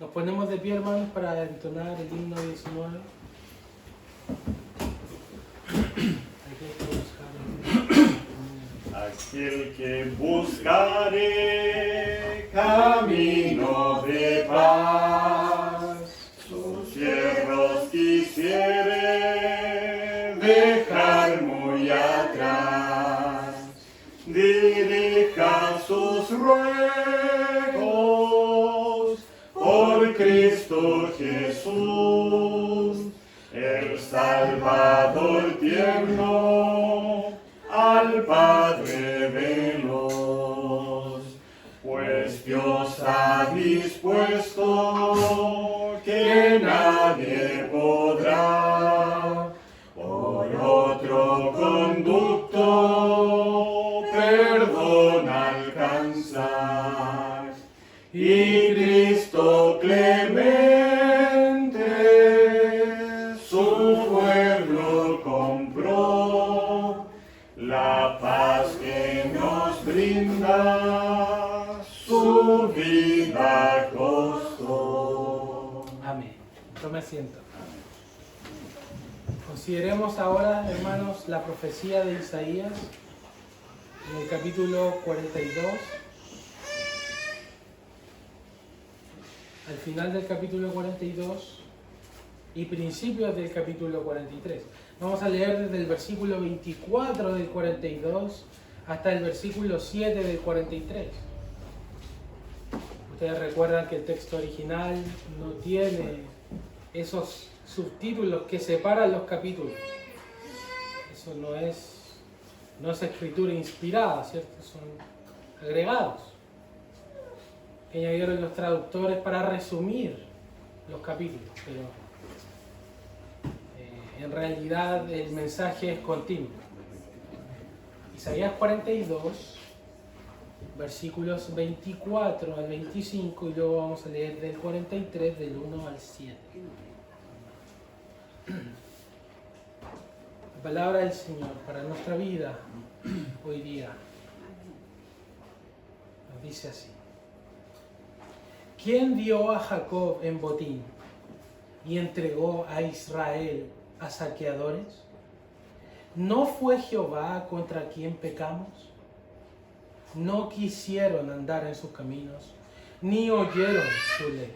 Nos ponemos de pie, hermanos, para entonar el himno 19. Aquel que buscare camino de paz, sus siervos quisiere dejar muy atrás, dirija sus ruegos por Cristo Jesús, el Salvador tierno, al Padre veloz, pues Dios ha dispuesto que nadie podrá por otro conducto perdón alcanzar, y Cristo clemente su pueblo compró, la paz que nos brinda su vida costó. Amén. Tome asiento. Consideremos ahora, hermanos, la profecía de Isaías en el capítulo 42. Al final del capítulo 42 y principios del capítulo 43. Vamos a leer desde el versículo 24 del 42 hasta el versículo 7 del 43. Ustedes recuerdan que el texto original no tiene esos subtítulos que separan los capítulos. Eso no es escritura inspirada, ¿cierto? Son agregados que añadieron los traductores para resumir los capítulos, pero en realidad el mensaje es continuo. Isaías 42, versículos 24 al 25, y luego vamos a leer del 43, del 1 al 7. La palabra del Señor para nuestra vida hoy día nos dice así: ¿Quién dio a Jacob en botín y entregó a Israel a saqueadores? ¿No fue Jehová contra quien pecamos? No quisieron andar en sus caminos, ni oyeron su ley.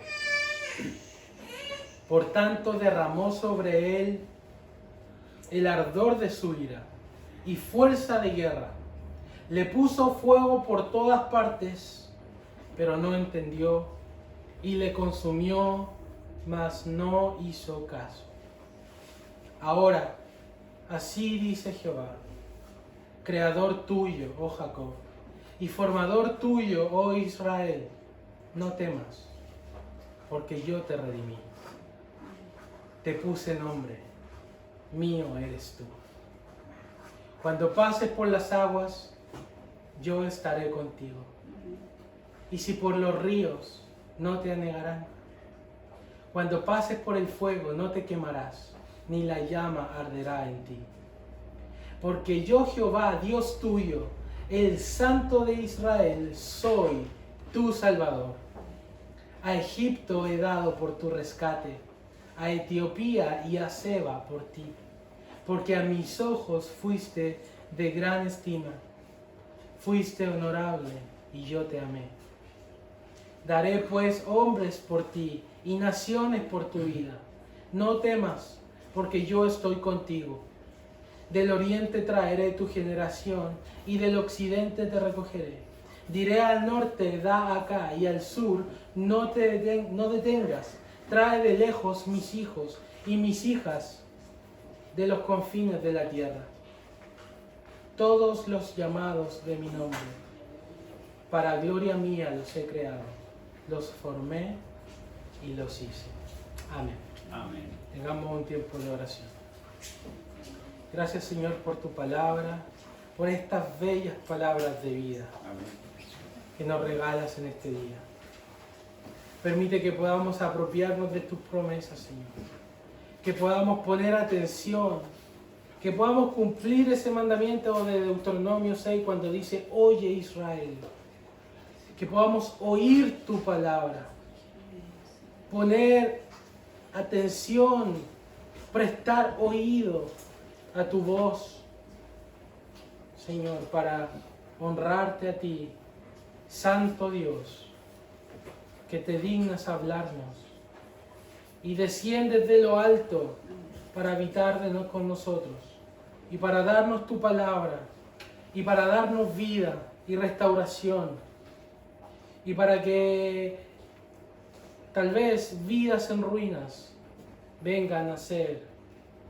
Por tanto derramó sobre él el ardor de su ira y fuerza de guerra. Le puso fuego por todas partes, pero no entendió, y le consumió, mas no hizo caso. Ahora, así dice Jehová, creador tuyo, oh Jacob, y formador tuyo, oh Israel, no temas, porque yo te redimí. Te puse nombre, mío eres tú. Cuando pases por las aguas, yo estaré contigo. Y si por los ríos, no te anegarán. Cuando pases por el fuego, no te quemarás, ni la llama arderá en ti. Porque yo, Jehová, Dios tuyo, el Santo de Israel, soy tu Salvador. A Egipto he dado por tu rescate, a Etiopía y a Seba por ti, porque a mis ojos fuiste de gran estima, fuiste honorable y yo te amé. Daré pues hombres por ti y naciones por tu vida. No temas, porque yo estoy contigo. Del oriente traeré tu generación, y del occidente te recogeré. Diré al norte, da acá, y al sur, no detengas. Trae de lejos mis hijos y mis hijas de los confines de la tierra. Todos los llamados de mi nombre, para gloria mía los he creado. Los formé y los hice. Amén. Amén. Tengamos un tiempo de oración. Gracias, Señor, por tu palabra, por estas bellas palabras de vida que nos regalas en este día. Permite que podamos apropiarnos de tus promesas, Señor. Que podamos poner atención, que podamos cumplir ese mandamiento de Deuteronomio 6 cuando dice: oye Israel. Que podamos oír tu palabra poner atención, prestar oído a tu voz, Señor, para honrarte a ti, Santo Dios, que te dignas hablarnos y desciendes de lo alto para habitar con nosotros y para darnos tu palabra y para darnos vida y restauración y para que tal vez vidas en ruinas vengan a ser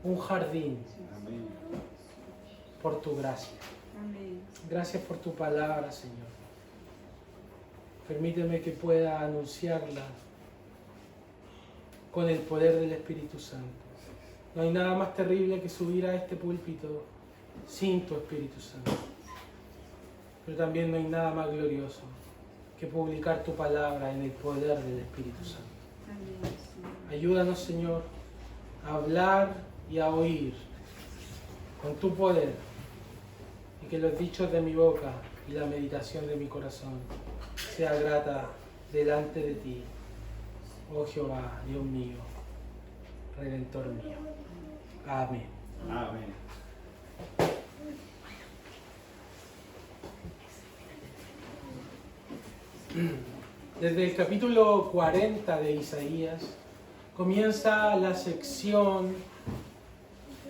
un jardín por tu gracia. Gracias por tu palabra, Señor. Permíteme que pueda anunciarla con el poder del Espíritu Santo. No hay nada más terrible que subir a este púlpito sin tu Espíritu Santo. Pero también no hay nada más glorioso que publicar tu palabra en el poder del Espíritu Santo. Ayúdanos, Señor, a hablar y a oír con tu poder, y que los dichos de mi boca y la meditación de mi corazón sea grata delante de ti, oh Jehová, Dios mío, Redentor mío. Amén. Amén. Desde el capítulo 40 de Isaías comienza la sección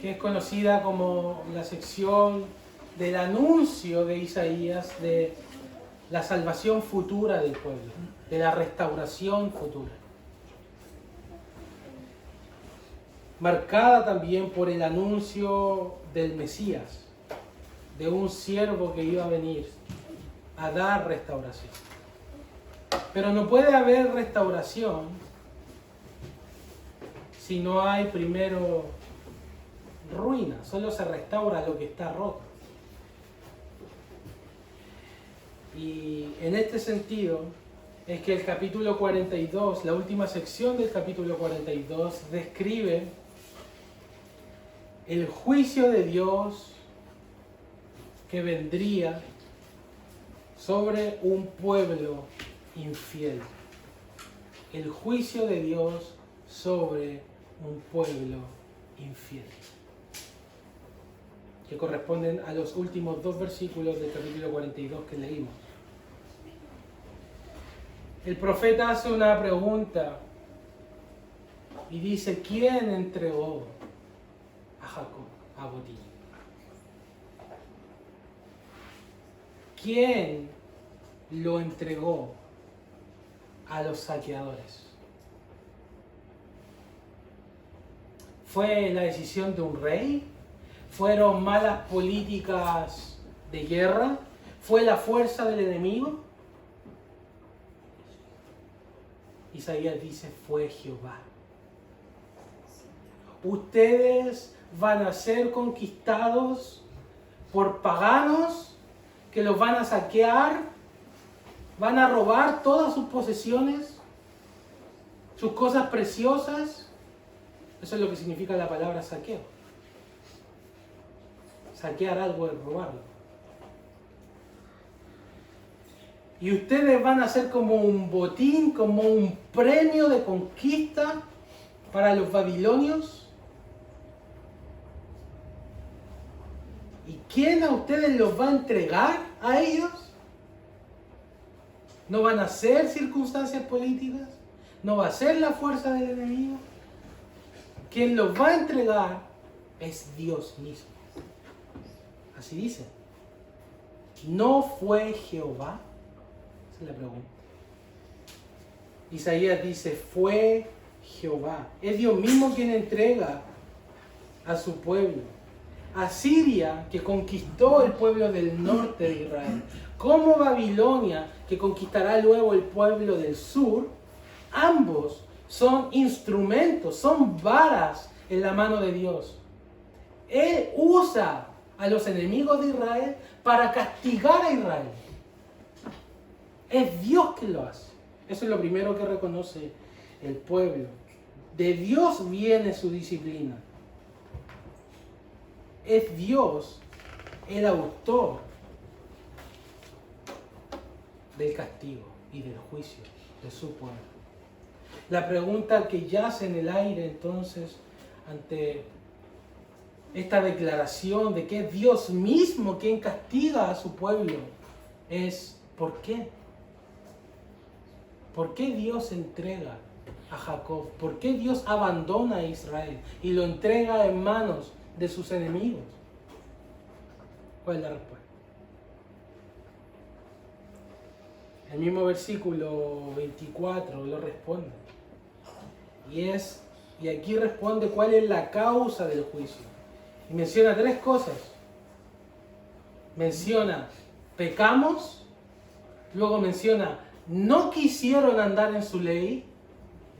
que es conocida como la sección del anuncio de Isaías de la salvación futura del pueblo, de la restauración futura. Marcada también por el anuncio del Mesías, de un siervo que iba a venir a dar restauración. Pero no puede haber restauración si no hay primero ruina. Solo se restaura lo que está roto. Y en este sentido es que el capítulo 42, la última sección del capítulo 42, describe el juicio de Dios que vendría sobre un pueblo infiel. El juicio de Dios sobre un pueblo infiel, que corresponden a los últimos dos versículos del capítulo 42 que leímos. El profeta hace una pregunta y dice: ¿quién entregó a Jacob a botín? ¿Quién lo entregó a los saqueadores? ¿Fue la decisión de un rey? ¿Fueron malas políticas de guerra? ¿Fue la fuerza del enemigo? Isaías dice: fue Jehová. Ustedes van a ser conquistados por paganos que los van a saquear, van a robar todas sus posesiones, sus cosas preciosas. Eso es lo que significa la palabra saqueo. Saquear algo es robarlo. Y ustedes van a ser como un botín, como un premio de conquista para los babilonios. ¿Y quién a ustedes los va a entregar a ellos? ¿No van a ser circunstancias políticas? ¿No va a ser la fuerza del enemigo? Quien los va a entregar es Dios mismo. Así dice. ¿No fue Jehová? Esa es la pregunta. Isaías dice: fue Jehová. Es Dios mismo quien entrega a su pueblo. Asiria, que conquistó el pueblo del norte de Israel, como Babilonia, que conquistará luego el pueblo del sur, ambos son instrumentos, son varas en la mano de Dios. Él usa a los enemigos de Israel para castigar a Israel. Es Dios quien lo hace. Eso es lo primero que reconoce el pueblo. De Dios viene su disciplina. Es Dios el autor del castigo y del juicio de su pueblo. La pregunta que yace en el aire entonces ante esta declaración de que es Dios mismo quien castiga a su pueblo es ¿por qué? ¿Por qué Dios entrega a Jacob? ¿Por qué Dios abandona a Israel y lo entrega en manos de sus enemigos? ¿Cuál es la respuesta? El mismo versículo 24 lo responde. Y aquí responde cuál es la causa del juicio. Y menciona tres cosas. Menciona pecamos, luego menciona no quisieron andar en su ley,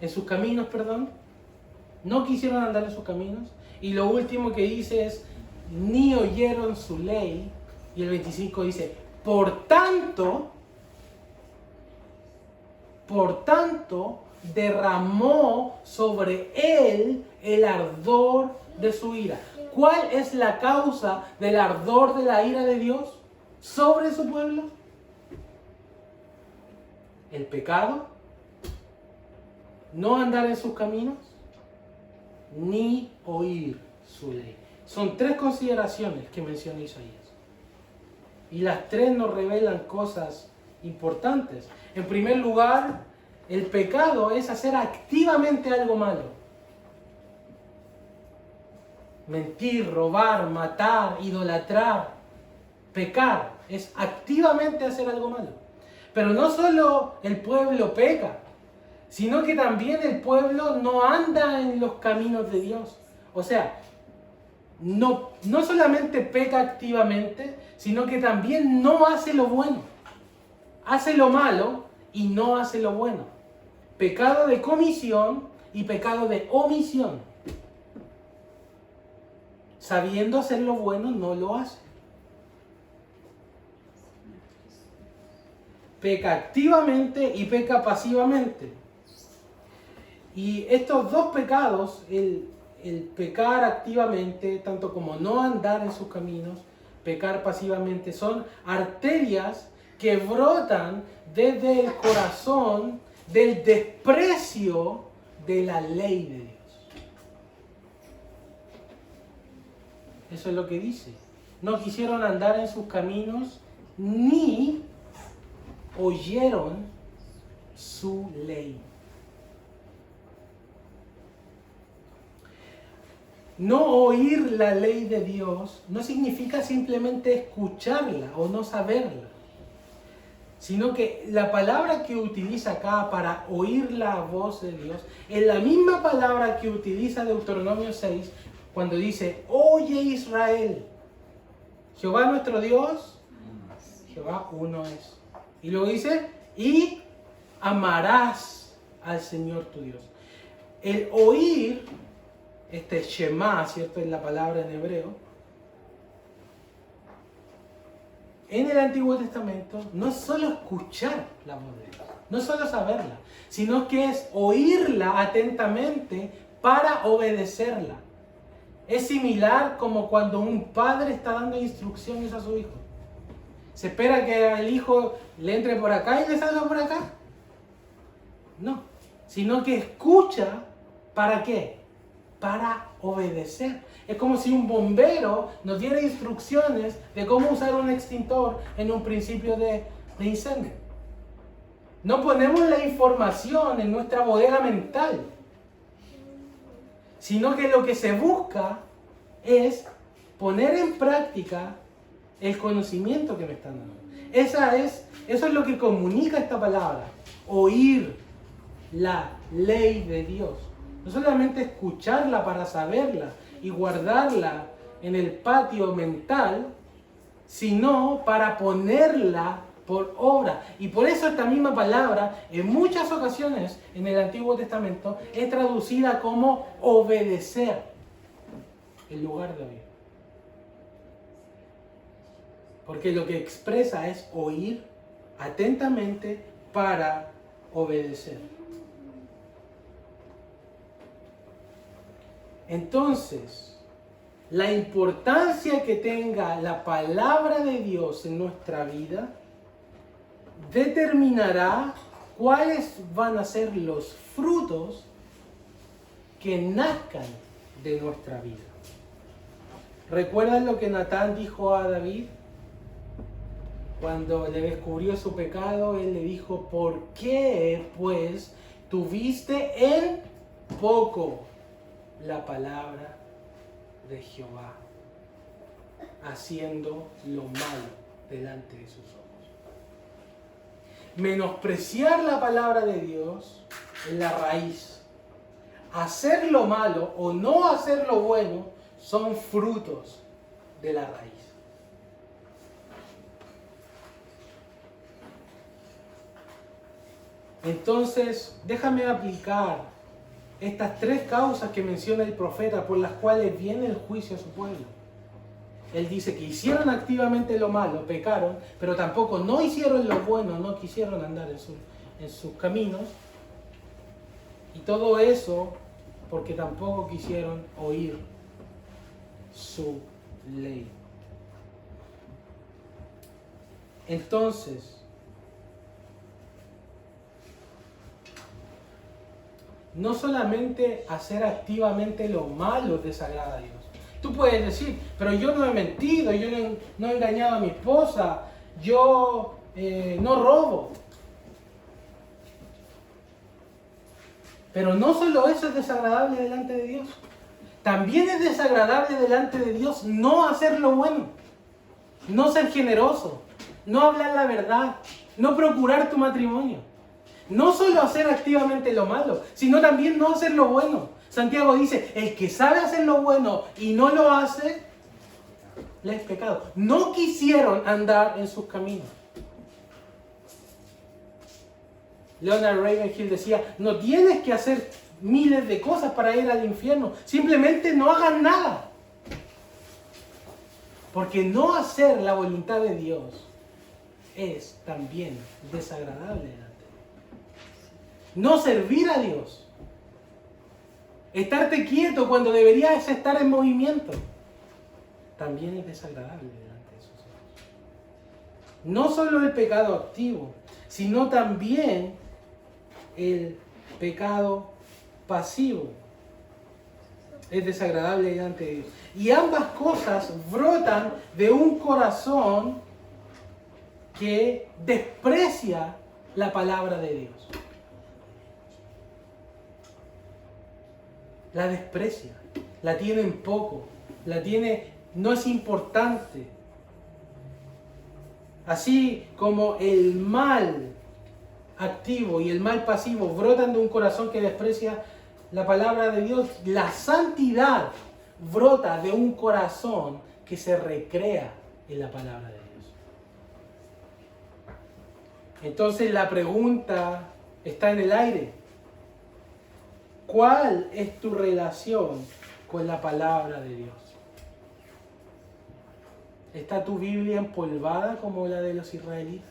en sus caminos, perdón. No quisieron andar en sus caminos. Y lo último que dice es ni oyeron su ley. Y el 25 dice, por tanto, derramó sobre él el ardor de su ira. ¿Cuál es la causa del ardor de la ira de Dios sobre su pueblo? El pecado, no andar en sus caminos, ni oír su ley. Son tres consideraciones que menciona Isaías. Y las tres nos revelan cosas importantes. En primer lugar, el pecado es hacer activamente algo malo. Mentir, robar, matar, idolatrar, pecar, es activamente hacer algo malo. Pero no solo el pueblo peca, sino que también el pueblo no anda en los caminos de Dios. O sea, no solamente peca activamente, sino que también no hace lo bueno. Hace lo malo y no hace lo bueno. Pecado de comisión y pecado de omisión. Sabiendo hacer lo bueno, no lo hace. Peca activamente y peca pasivamente. Y estos dos pecados, el pecar activamente, tanto como no andar en sus caminos, pecar pasivamente, son arterias que brotan desde el corazón del desprecio de la ley de Dios. Eso es lo que dice. No quisieron andar en sus caminos ni oyeron su ley. No oír la ley de Dios no significa simplemente escucharla o no saberla, sino que la palabra que utiliza acá para oír la voz de Dios es la misma palabra que utiliza Deuteronomio 6 cuando dice, oye Israel, Jehová nuestro Dios, Jehová uno es. Y luego dice, y amarás al Señor tu Dios. El oír, este Shema, ¿cierto? Es la palabra en hebreo. En el Antiguo Testamento no es solo escuchar la voz de Dios, no es solo saberla, sino que es oírla atentamente para obedecerla. Es similar como cuando un padre está dando instrucciones a su hijo. ¿Se espera que el hijo le entre por acá y le salga por acá? No, sino que escucha, ¿para qué? Para obedecer. Es como si un bombero nos diera instrucciones de cómo usar un extintor en un principio de incendio. No ponemos la información en nuestra bodega mental, sino que lo que se busca es poner en práctica el conocimiento que me están dando. Eso es lo que comunica esta palabra, oír la ley de Dios. No solamente escucharla para saberla y guardarla en el patio mental, sino para ponerla por obra. Y por eso esta misma palabra, en muchas ocasiones en el Antiguo Testamento, es traducida como obedecer en lugar de oír. Porque lo que expresa es oír atentamente para obedecer. Entonces, la importancia que tenga la palabra de Dios en nuestra vida determinará ¿cuáles van a ser los frutos que nazcan de nuestra vida? ¿Recuerdan lo que Natán dijo a David? Cuando le descubrió su pecado, él le dijo, ¿por qué pues tuviste en poco la palabra de Jehová, haciendo lo malo delante de sus ojos? Menospreciar la palabra de Dios es la raíz. Hacer lo malo o no hacer lo bueno son frutos de la raíz. Entonces, déjame aplicar estas tres causas que menciona el profeta por las cuales viene el juicio a su pueblo. Él dice que hicieron activamente lo malo, pecaron, pero tampoco no hicieron lo bueno, no quisieron andar en sus caminos. Y todo eso porque tampoco quisieron oír su ley. Entonces, no solamente hacer activamente lo malo desagrada a Dios. Tú puedes decir, pero yo no he mentido, yo no he engañado a mi esposa, yo no robo. Pero no solo eso es desagradable delante de Dios. También es desagradable delante de Dios no hacer lo bueno, no ser generoso, no hablar la verdad, no procurar tu matrimonio. No solo hacer activamente lo malo, sino también no hacer lo bueno. Santiago dice, el que sabe hacer lo bueno y no lo hace, le es pecado. No quisieron andar en sus caminos. Leonard Ravenhill decía, no tienes que hacer miles de cosas para ir al infierno, simplemente no hagas nada. Porque no hacer la voluntad de Dios es también desagradable. No servir a Dios. Estarte quieto cuando deberías estar en movimiento. También es desagradable delante de sus ojos. No solo el pecado activo, sino también el pecado pasivo. Es desagradable delante de Dios. Y ambas cosas brotan de un corazón que desprecia la palabra de Dios. La desprecia, la tiene en poco, no es importante. Así como el mal activo y el mal pasivo brotan de un corazón que desprecia la palabra de Dios, la santidad brota de un corazón que se recrea en la palabra de Dios. Entonces la pregunta está en el aire. ¿Cuál es tu relación con la palabra de Dios? ¿Está tu Biblia empolvada como la de los israelitas?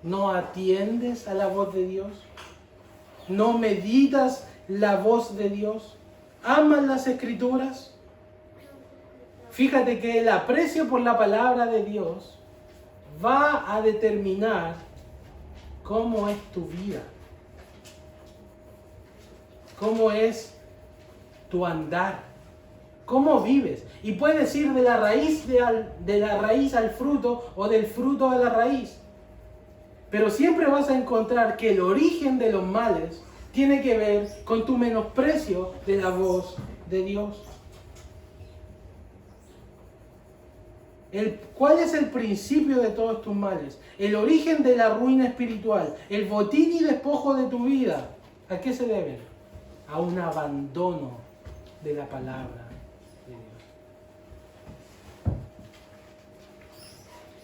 ¿No atiendes a la voz de Dios? ¿No meditas la voz de Dios? ¿Amas las Escrituras? Fíjate que el aprecio por la palabra de Dios va a determinar cómo es tu vida. ¿Cómo es tu andar? ¿Cómo vives? Y puedes ir de la raíz al fruto o del fruto a la raíz. Pero siempre vas a encontrar que el origen de los males tiene que ver con tu menosprecio de la voz de Dios. ¿Cuál es el principio de todos tus males? El origen de la ruina espiritual, el botín y despojo de tu vida. ¿A qué se debe? A un abandono de la palabra de Dios.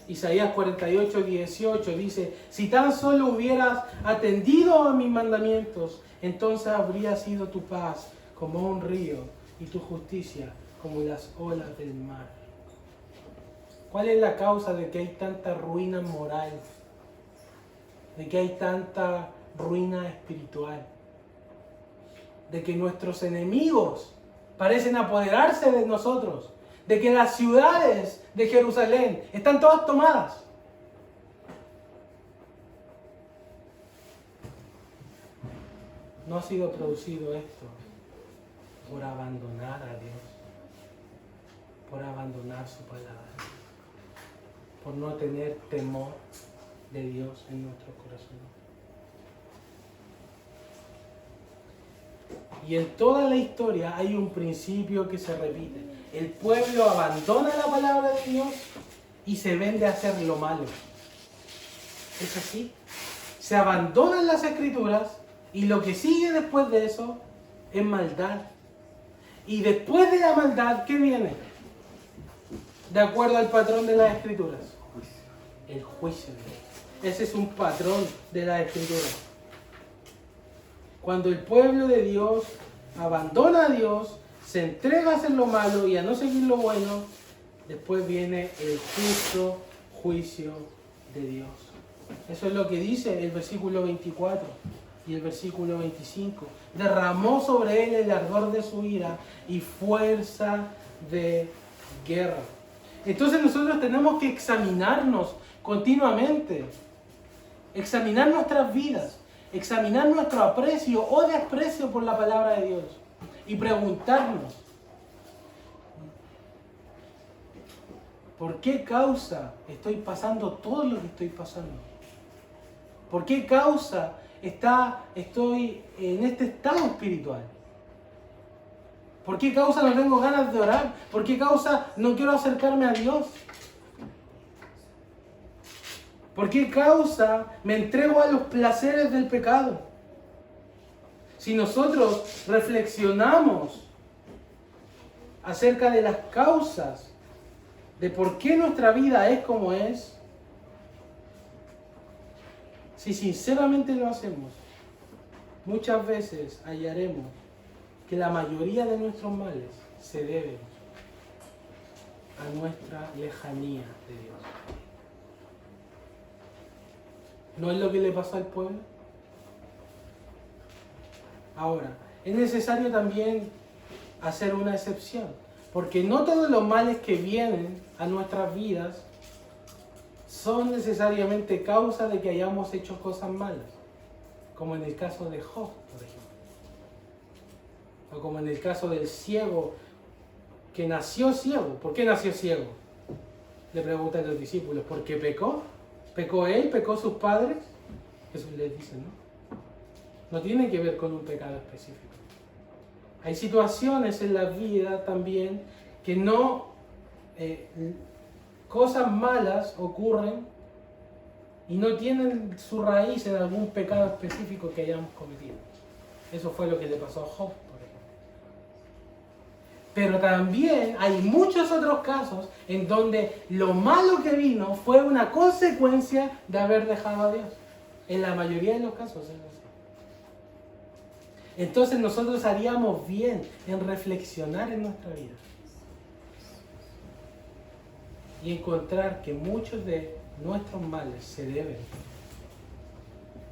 Isaías 48:18 dice, si tan solo hubieras atendido a mis mandamientos, entonces habría sido tu paz como un río y tu justicia como las olas del mar. ¿Cuál es la causa de que hay tanta ruina moral? De que hay tanta ruina espiritual. De que nuestros enemigos parecen apoderarse de nosotros, de que las ciudades de Jerusalén están todas tomadas. no ha sido producido esto por abandonar a Dios, por abandonar su palabra, por no tener temor de Dios en nuestro corazón. Y en toda la historia hay un principio que se repite. El pueblo abandona la palabra de Dios y se vende a hacer lo malo. ¿Es así? Se abandonan las escrituras y lo que sigue después de eso es maldad. Y después de la maldad, ¿qué viene? De acuerdo al patrón de las escrituras. El juicio. Ese es un patrón de las escrituras. Cuando el pueblo de Dios abandona a Dios, se entrega a hacer lo malo y a no seguir lo bueno, después viene el justo juicio de Dios. Eso es lo que dice el versículo 24 y el versículo 25. Derramó sobre él el ardor de su ira y fuerza de guerra. Entonces nosotros tenemos que examinarnos continuamente, examinar nuestras vidas, examinar nuestro aprecio o desprecio por la palabra de Dios y preguntarnos, ¿por qué causa estoy pasando todo lo que estoy pasando? ¿Por qué causa estoy en este estado espiritual? ¿Por qué causa no tengo ganas de orar? ¿Por qué causa no quiero acercarme a Dios? ¿Por qué causa me entrego a los placeres del pecado? Si nosotros reflexionamos acerca de las causas de por qué nuestra vida es como es, si sinceramente lo hacemos, muchas veces hallaremos que la mayoría de nuestros males se deben a nuestra lejanía de Dios. ¿No es lo que le pasó al pueblo? Ahora, es necesario también hacer una excepción, porque no todos los males que vienen a nuestras vidas son necesariamente causa de que hayamos hecho cosas malas, como en el caso de Job, por ejemplo, o como en el caso del ciego que nació ciego. ¿Por qué nació ciego? Le preguntan los discípulos. ¿Por qué pecó? ¿Pecó él? ¿Pecó sus padres? Jesús les dice, no tiene que ver con un pecado específico. Hay situaciones en la vida también que no, cosas malas ocurren y no tienen su raíz en algún pecado específico que hayamos cometido. Eso fue lo que le pasó a Job, por ejemplo. Pero también hay muchos otros casos en donde lo malo que vino fue una consecuencia de haber dejado a Dios. En la mayoría de los casos es así. Entonces nosotros haríamos bien en reflexionar en nuestra vida y encontrar que muchos de nuestros males se deben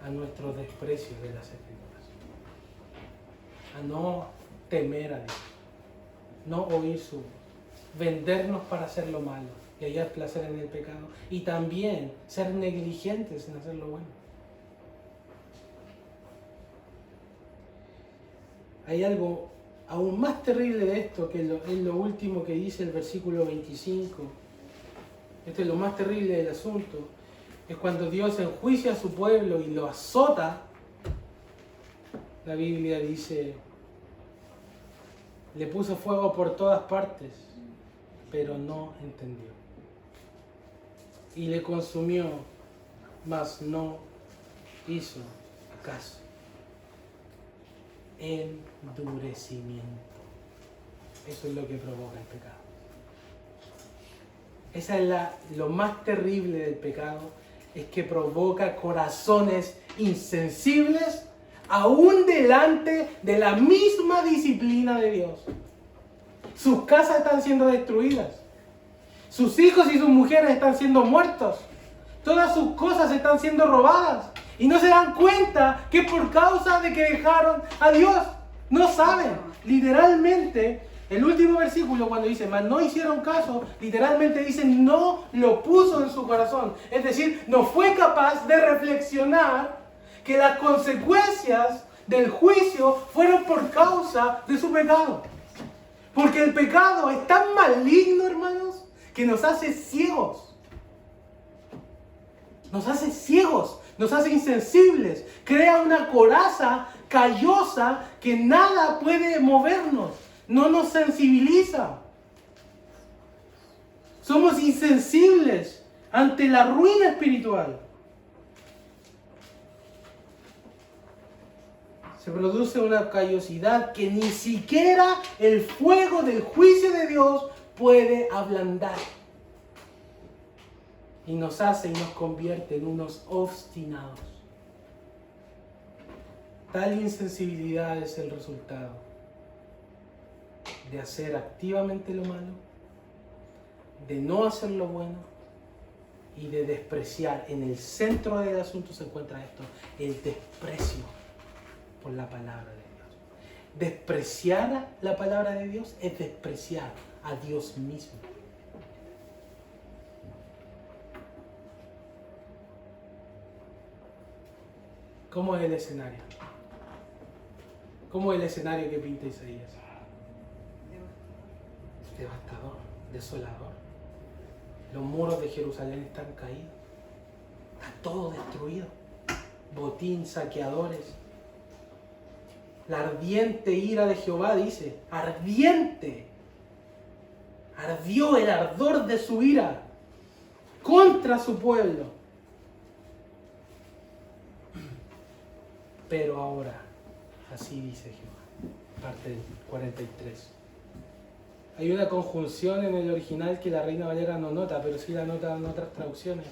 a nuestro desprecio de las Escrituras, a no temer a Dios, no oír su voz, vendernos para hacer lo malo y hallar placer en el pecado, y también ser negligentes en hacer lo bueno. Hay algo aún más terrible de esto, que es lo último que dice el versículo 25. Esto es lo más terrible del asunto. Es cuando Dios enjuicia a su pueblo y lo azota. La Biblia dice, le puso fuego por todas partes, pero no entendió. Y le consumió, mas no hizo caso. Endurecimiento. Eso es lo que provoca el pecado. Esa es lo más terrible del pecado, es que provoca corazones insensibles aún delante de la misma disciplina de Dios. Sus casas están siendo destruidas, sus hijos y sus mujeres están siendo muertos, todas sus cosas están siendo robadas. Y no se dan cuenta que es por causa de que dejaron a Dios. No saben. Literalmente, el último versículo cuando dice, mas no hicieron caso, literalmente dice, no lo puso en su corazón. Es decir, no fue capaz de reflexionar que las consecuencias del juicio fueron por causa de su pecado. Porque el pecado es tan maligno, hermanos, que nos hace ciegos. Nos hace ciegos, nos hace insensibles. Crea una coraza callosa que nada puede movernos. No nos sensibiliza. Somos insensibles ante la ruina espiritual. Se produce una callosidad que ni siquiera el fuego del juicio de Dios puede ablandar. Y nos hace y nos convierte en unos obstinados. Tal insensibilidad es el resultado de hacer activamente lo malo, de no hacer lo bueno y de despreciar. En el centro del asunto se encuentra esto, el desprecio por la palabra de Dios. Despreciar la palabra de Dios es despreciar a Dios mismo. ¿Cómo es el escenario? ¿Cómo es el escenario que pinta Isaías? Devastador, desolador. Los muros de Jerusalén están caídos. Está todo destruido. Botín, saqueadores. La ardiente ira de Jehová, dice. Ardiente. Ardió el ardor de su ira contra su pueblo. Pero ahora, así dice Jehová. Parte del 43. Hay una conjunción en el original que la Reina Valera no nota, pero sí la nota en otras traducciones,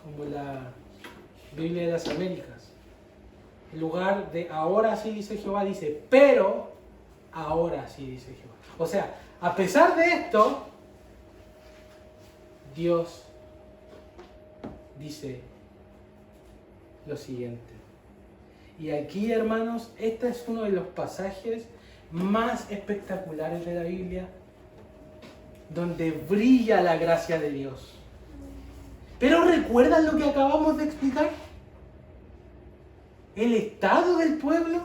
como la Biblia de las Américas. En lugar de ahora sí dice Jehová, dice pero ahora sí dice Jehová. O sea, a pesar de esto, Dios dice lo siguiente. Y aquí, hermanos, este es uno de los pasajes más espectaculares de la Biblia, donde brilla la gracia de Dios. Pero ¿recuerdan lo que acabamos de explicar? El estado del pueblo.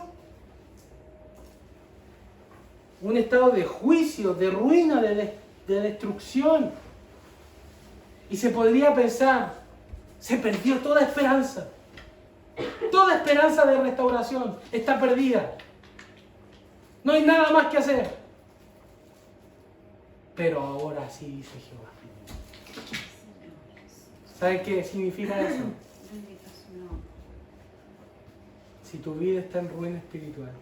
Un estado de juicio, de ruina, de destrucción. Y se podría pensar, se perdió toda esperanza. Toda esperanza de restauración está perdida. No hay nada más que hacer. Pero ahora sí dice Jehová. ¿Sabe qué significa eso? Si tu vida está en ruina espiritual,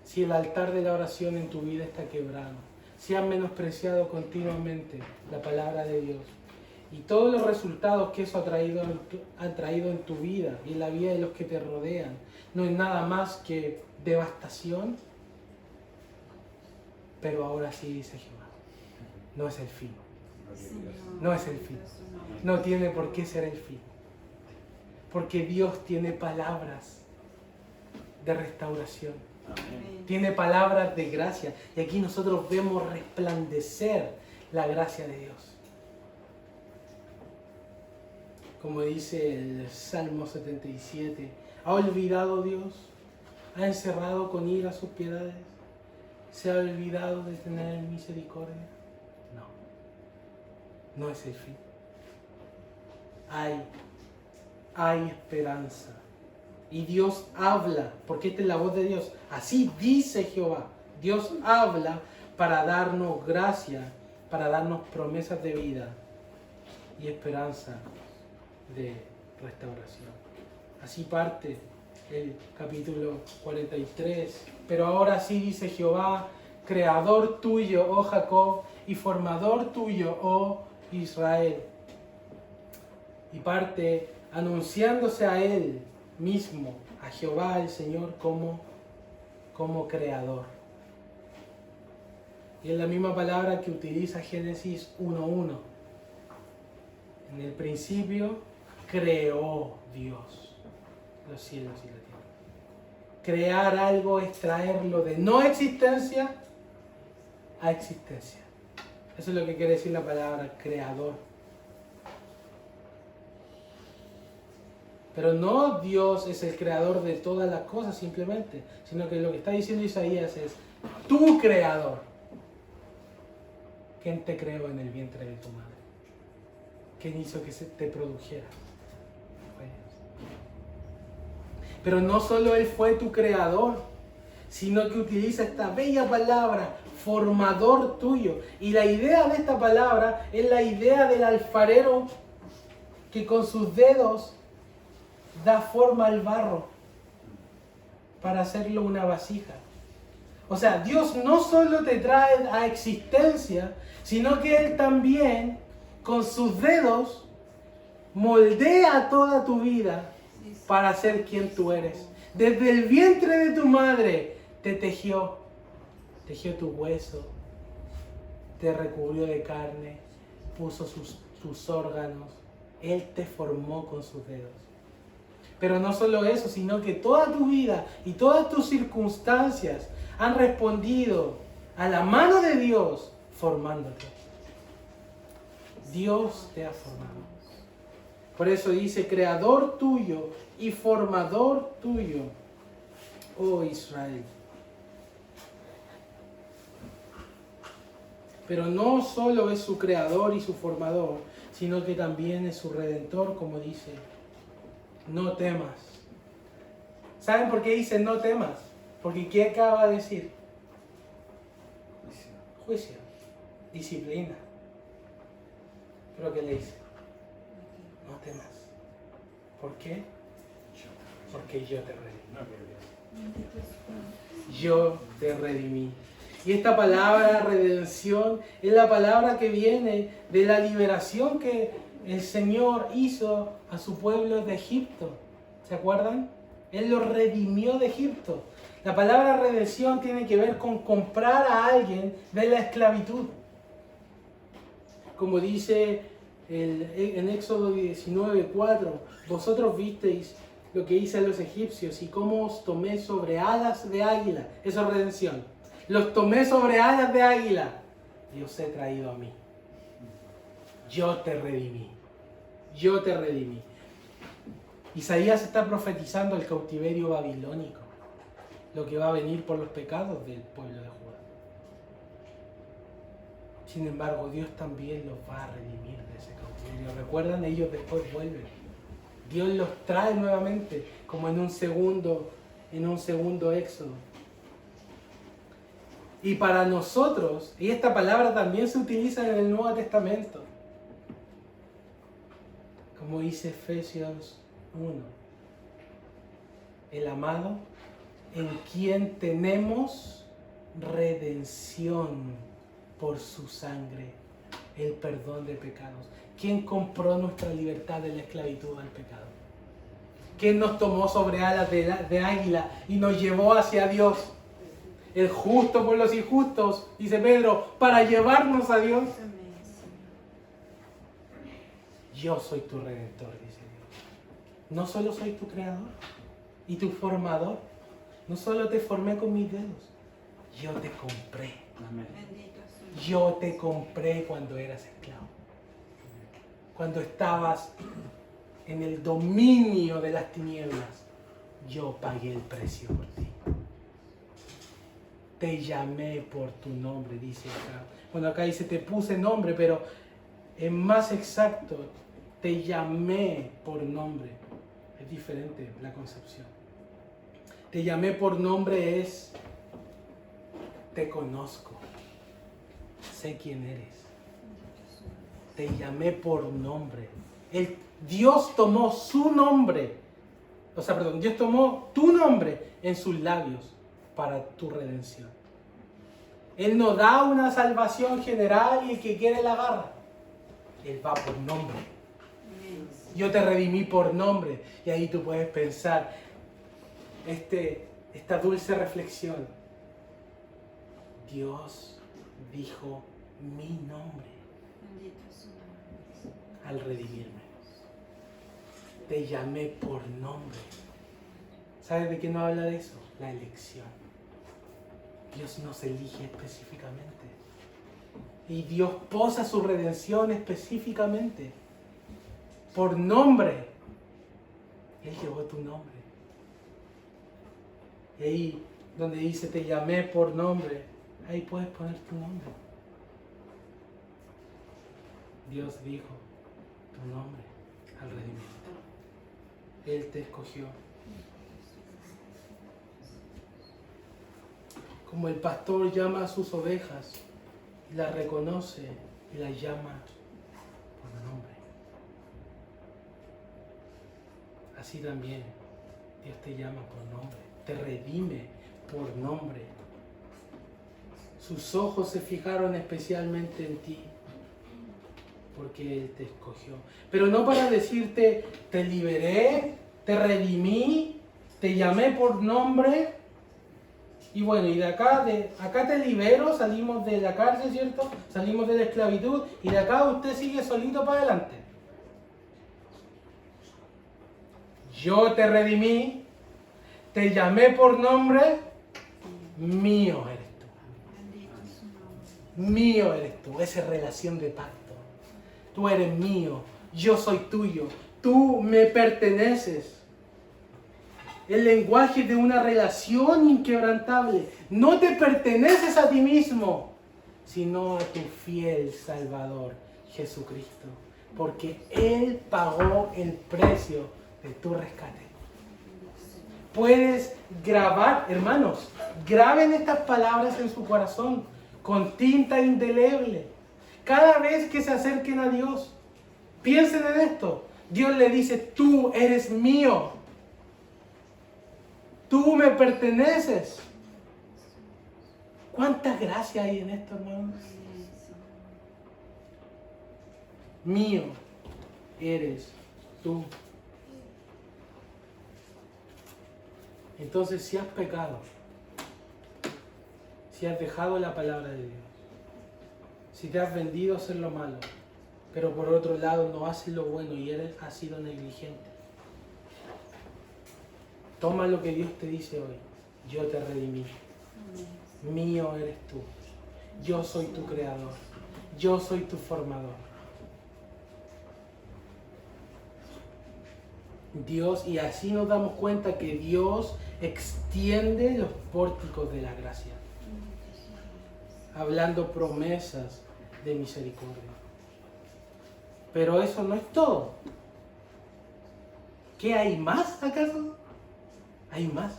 si el altar de la oración en tu vida está quebrado, si has menospreciado continuamente la palabra de Dios y todos los resultados que eso ha traído en tu vida y en la vida de los que te rodean, no es nada más que devastación. Pero ahora sí dice Jehová, no es el fin. No es el fin. No tiene por qué ser el fin. Porque Dios tiene palabras de restauración. Tiene palabras de gracia. Y aquí nosotros vemos resplandecer la gracia de Dios. Como dice el Salmo 77, ¿ha olvidado Dios? ¿Ha encerrado con ira sus piedades? ¿Se ha olvidado de tener misericordia? No, no es el fin. Hay esperanza. Y Dios habla, porque esta es la voz de Dios. Así dice Jehová. Dios habla para darnos gracia, para darnos promesas de vida y esperanza de restauración. Así parte el capítulo 43. Pero ahora sí dice Jehová, creador tuyo, oh Jacob, y formador tuyo, oh Israel. Y parte anunciándose a él mismo, a Jehová el Señor, como creador. Y es la misma palabra que utiliza Génesis 1:1. En el principio creó Dios los cielos y la tierra. Crear algo es traerlo de no existencia a existencia. Eso es lo que quiere decir la palabra creador. Pero no Dios es el creador de todas las cosas simplemente, sino que lo que está diciendo Isaías es tu creador. ¿Quién te creó en el vientre de tu madre? ¿Quién hizo que se te produjera? Fue Dios. Pero no solo Él fue tu creador, sino que utiliza esta bella palabra, formador tuyo. Y la idea de esta palabra es la idea del alfarero que con sus dedos da forma al barro para hacerlo una vasija. O sea, Dios no solo te trae a existencia, sino que Él también con sus dedos moldea toda tu vida para ser quien tú eres. Desde el vientre de tu madre te tejió tu hueso, te recubrió de carne, puso tus órganos. Él te formó con sus dedos. Pero no solo eso, sino que toda tu vida y todas tus circunstancias han respondido a la mano de Dios formándote. Dios te ha formado. Por eso dice, creador tuyo y formador tuyo, oh Israel. Pero no solo es su creador y su formador, sino que también es su redentor, como dice, no temas. ¿Saben por qué dice no temas? Porque ¿qué acaba de decir? Juicio, disciplina. Pero ¿qué le dice? No temas. ¿Por qué? Porque yo te redimí. Yo te redimí. Y esta palabra redención es la palabra que viene de la liberación que el Señor hizo a su pueblo de Egipto. ¿Se acuerdan? Él los redimió de Egipto. La palabra redención tiene que ver con comprar a alguien de la esclavitud. Como dice en Éxodo 19:4, vosotros visteis lo que hice a los egipcios y cómo os tomé sobre alas de águila. Eso es redención. Los tomé sobre alas de águila y os he traído a mí. Yo te redimí. Yo te redimí. Isaías está profetizando el cautiverio babilónico, lo que va a venir por los pecados del pueblo de Judá. Sin embargo, Dios también los va a redimir de ese cautiverio. ¿Recuerdan? Ellos después vuelven. Dios los trae nuevamente, como en un segundo éxodo. Y para nosotros, y esta palabra también se utiliza en el Nuevo Testamento, como dice Efesios 1, el amado en quien tenemos redención por su sangre, el perdón de pecados. ¿Quién compró nuestra libertad de la esclavitud al pecado? ¿Quién nos tomó sobre alas de águila y nos llevó hacia Dios? El justo por los injustos, dice Pedro, para llevarnos a Dios. Yo soy tu redentor, dice Dios. No solo soy tu creador y tu formador, no solo te formé con mis dedos, yo te compré. Amén. Yo te compré cuando eras esclavo. Cuando estabas en el dominio de las tinieblas, yo pagué el precio por ti. Te llamé por tu nombre, dice acá. Bueno, acá dice te puse nombre, pero es más exacto, te llamé por nombre. Es diferente la concepción. Te llamé por nombre es, te conozco, sé quién eres. Te llamé por nombre. Dios tomó su nombre, Dios tomó tu nombre en sus labios para tu redención. Él no da una salvación general y el que quiere la agarra. Él va por nombre. Yo te redimí por nombre. Y ahí tú puedes pensar esta dulce reflexión. Dios dijo mi nombre al redimirme. Te llamé por nombre. ¿Sabes de qué no habla de eso? La elección. Dios nos elige específicamente. Y Dios posa su redención específicamente. Por nombre. Él llevó tu nombre. Y ahí donde dice te llamé por nombre, ahí puedes poner tu nombre. Dios dijo tu nombre al redimido. Él te escogió. Como el pastor llama a sus ovejas, las reconoce y las llama por nombre. Así también Dios te llama por nombre, te redime por nombre. Sus ojos se fijaron especialmente en ti porque Él te escogió. Pero no para decirte, te liberé, te redimí, te llamé por nombre. Y bueno, y de acá te libero, salimos de la cárcel, ¿cierto? Salimos de la esclavitud y de acá usted sigue solito para adelante. Yo te redimí, te llamé por nombre, mío eres tú. Mío eres tú, esa es relación de pacto. Tú eres mío, yo soy tuyo, tú me perteneces. El lenguaje de una relación inquebrantable. No te perteneces a ti mismo, sino a tu fiel Salvador, Jesucristo. Porque Él pagó el precio de tu rescate. Puedes grabar, hermanos, graben estas palabras en su corazón con tinta indeleble. Cada vez que se acerquen a Dios, piensen en esto. Dios le dice, tú eres mío. Tú me perteneces. ¿Cuánta gracia hay en esto, hermanos? Mío eres tú. Entonces, si has pecado, si has dejado la palabra de Dios, si te has vendido a hacer lo malo, pero por otro lado no haces lo bueno y has sido negligente, toma lo que Dios te dice hoy. Yo te redimí. Mío eres tú. Yo soy tu creador. Yo soy tu formador. Dios, y así nos damos cuenta que Dios extiende los pórticos de la gracia, hablando promesas de misericordia. Pero eso no es todo. ¿Qué hay más acaso? Hay más.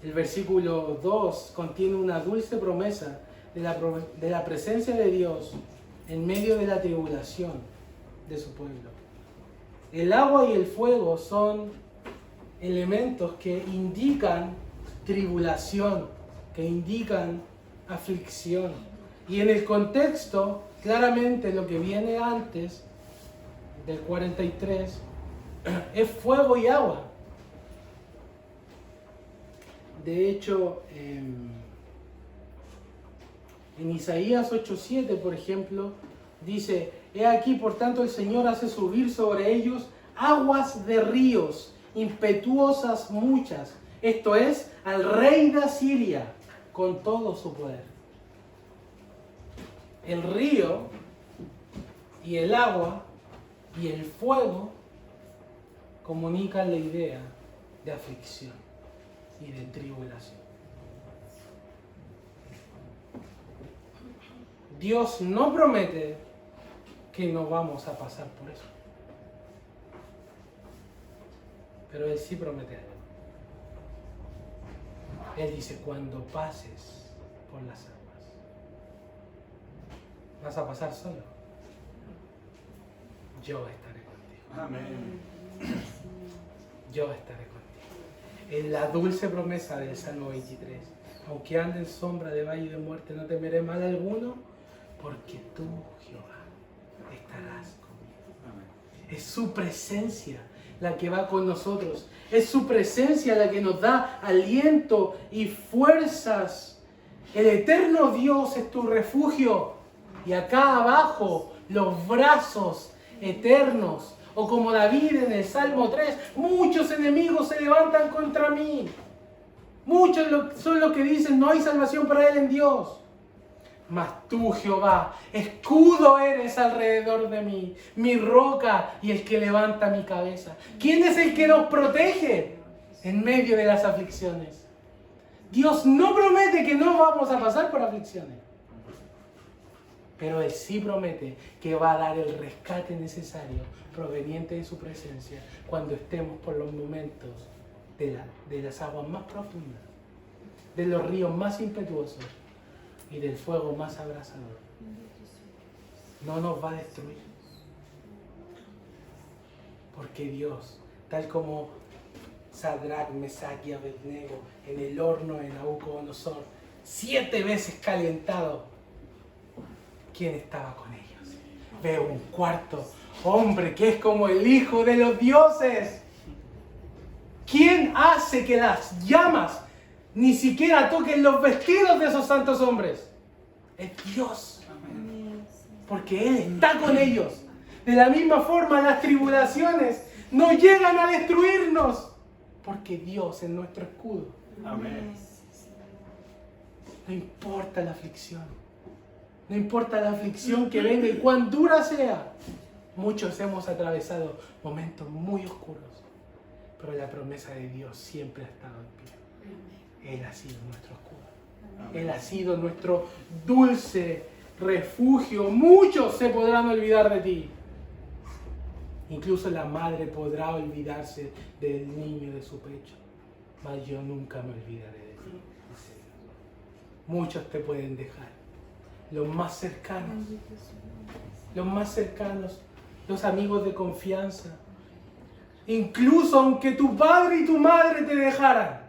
El versículo 2 contiene una dulce promesa de la presencia de Dios en medio de la tribulación de su pueblo. El agua y el fuego son elementos que indican tribulación, que indican aflicción. Y en el contexto, claramente lo que viene antes del 43 es fuego y agua. De hecho, en Isaías 8:7, por ejemplo, dice, he aquí, por tanto, el Señor hace subir sobre ellos aguas de ríos, impetuosas muchas. Esto es, al rey de Asiria, con todo su poder. El río y el agua y el fuego comunican la idea de aflicción y de tribulación. Dios no promete que no vamos a pasar por eso, pero Él sí promete algo. Él dice, cuando pases por las aguas, vas a pasar solo. Yo estaré contigo. Amén. Yo estaré contigo. En la dulce promesa del Salmo 23. Aunque ande en sombra de valle de muerte, no temeré mal alguno, porque tú, Jehová, estarás conmigo. Es su presencia la que va con nosotros. Es su presencia la que nos da aliento y fuerzas. El eterno Dios es tu refugio. Y acá abajo, los brazos eternos. O como David en el Salmo 3, muchos enemigos se levantan contra mí. Muchos son los que dicen, no hay salvación para él en Dios. Mas tú, Jehová, escudo eres alrededor de mí, mi roca y el que levanta mi cabeza. ¿Quién es el que nos protege en medio de las aflicciones? Dios no promete que no vamos a pasar por aflicciones, pero Él sí promete que va a dar el rescate necesario proveniente de su presencia cuando estemos por los momentos de las aguas más profundas, de los ríos más impetuosos y del fuego más abrasador. No nos va a destruir, porque Dios, tal como Sadrach, Mesach y Abednego en el horno de Nabucodonosor, 7 veces calentado, ¿quién estaba con ellos? Veo un cuarto hombre que es como el hijo de los dioses. ¿Quién hace que las llamas ni siquiera toquen los vestidos de esos santos hombres? Es Dios. Porque Él está con ellos. De la misma forma, las tribulaciones no llegan a destruirnos, porque Dios es nuestro escudo. Amén. No importa la aflicción. No importa la aflicción que venga y cuán dura sea. Muchos hemos atravesado momentos muy oscuros, pero la promesa de Dios siempre ha estado en pie. Él ha sido nuestro escudo. Él ha sido nuestro dulce refugio. Muchos se podrán olvidar de ti. Incluso la madre podrá olvidarse del niño de su pecho, mas yo nunca me olvidaré de ti. Muchos te pueden dejar. Los más cercanos, los amigos de confianza. Incluso aunque tu padre y tu madre te dejaran,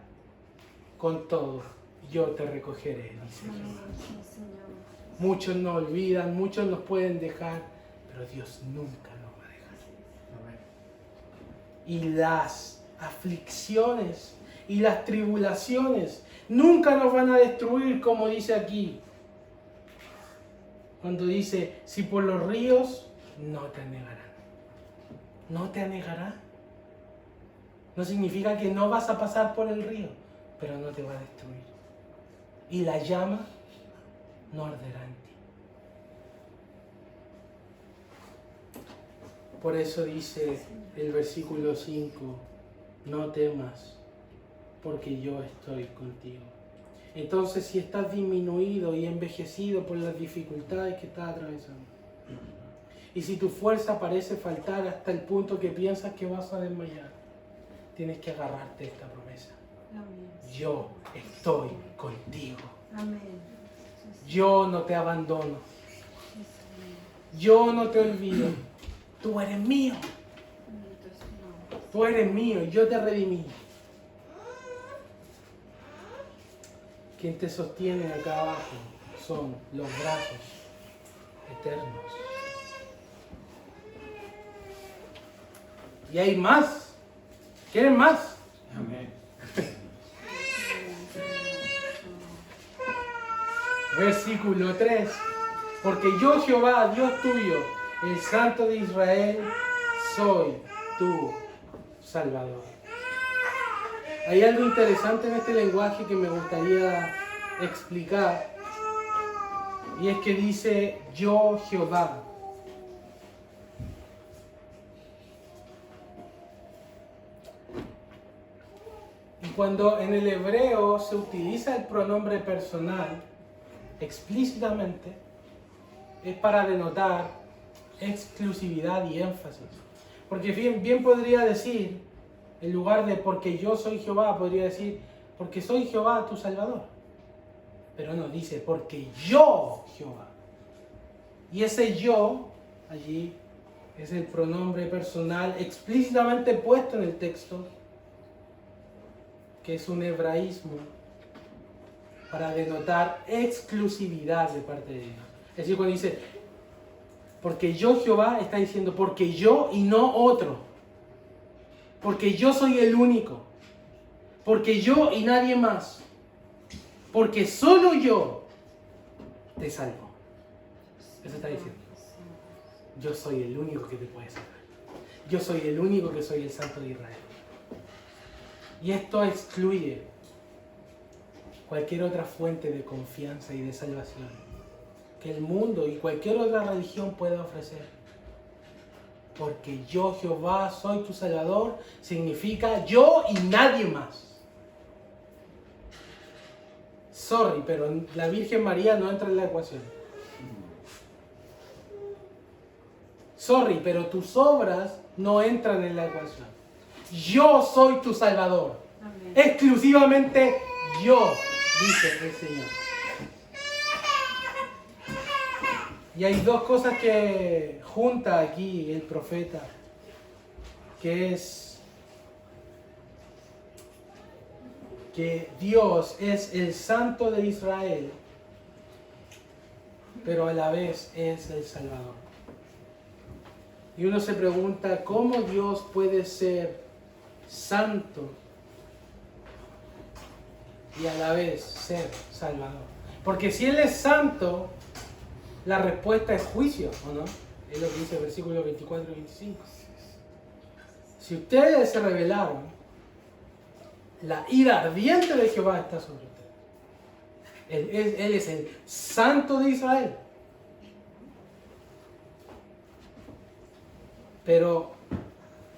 con todo, yo te recogeré, dice Jehová. Muchos nos olvidan, muchos nos pueden dejar, pero Dios nunca nos va a dejar. Y las aflicciones y las tribulaciones nunca nos van a destruir, como dice aquí. Cuando dice, si por los ríos, no te anegarán. No te anegarán. No significa que no vas a pasar por el río, pero no te va a destruir. Y la llama no arderá en ti. Por eso dice el versículo 5, no temas, porque yo estoy contigo. Entonces, si estás disminuido y envejecido por las dificultades que estás atravesando, y si tu fuerza parece faltar hasta el punto que piensas que vas a desmayar, tienes que agarrarte a esta promesa. Yo estoy contigo. Yo no te abandono. Yo no te olvido. Tú eres mío. Tú eres mío y yo te redimí. Quien te sostiene acá abajo son los brazos eternos. Y hay más. ¿Quieren más? Amén. Versículo 3. Porque yo, Jehová, Dios tuyo, el Santo de Israel, soy tu Salvador. Hay algo interesante en este lenguaje que me gustaría explicar. Y es que dice, yo, Jehová. Y cuando en el hebreo se utiliza el pronombre personal explícitamente, es para denotar exclusividad y énfasis. Porque bien podría decir, en lugar de porque yo soy Jehová, podría decir porque soy Jehová tu Salvador. Pero no, dice porque yo Jehová. Y ese yo, allí, es el pronombre personal explícitamente puesto en el texto, que es un hebraísmo para denotar exclusividad de parte de Dios. Es decir, cuando dice, porque yo Jehová, está diciendo, porque yo y no otro. Porque yo soy el único. Porque yo y nadie más. Porque solo yo te salvo. Eso está diciendo. Yo soy el único que te puede salvar. Yo soy el único que soy el Santo de Israel. Y esto excluye cualquier otra fuente de confianza y de salvación que el mundo y cualquier otra religión pueda ofrecer. Porque yo, Jehová, soy tu Salvador, significa yo y nadie más. Sorry, pero la Virgen María no entra en la ecuación. Sorry, pero tus obras no entran en la ecuación. Yo soy tu Salvador. Amén. Exclusivamente yo, dice el Señor. Y hay dos cosas que junta aquí el profeta, que es que Dios es el Santo de Israel, pero a la vez es el Salvador. Y uno se pregunta, ¿cómo Dios puede ser santo y a la vez ser Salvador? Porque si Él es santo, la respuesta es juicio, ¿o no? Es lo que dice el versículo 24 y 25. Si ustedes se rebelaron, la ira ardiente de Jehová está sobre ustedes. Él es el Santo de Israel. Pero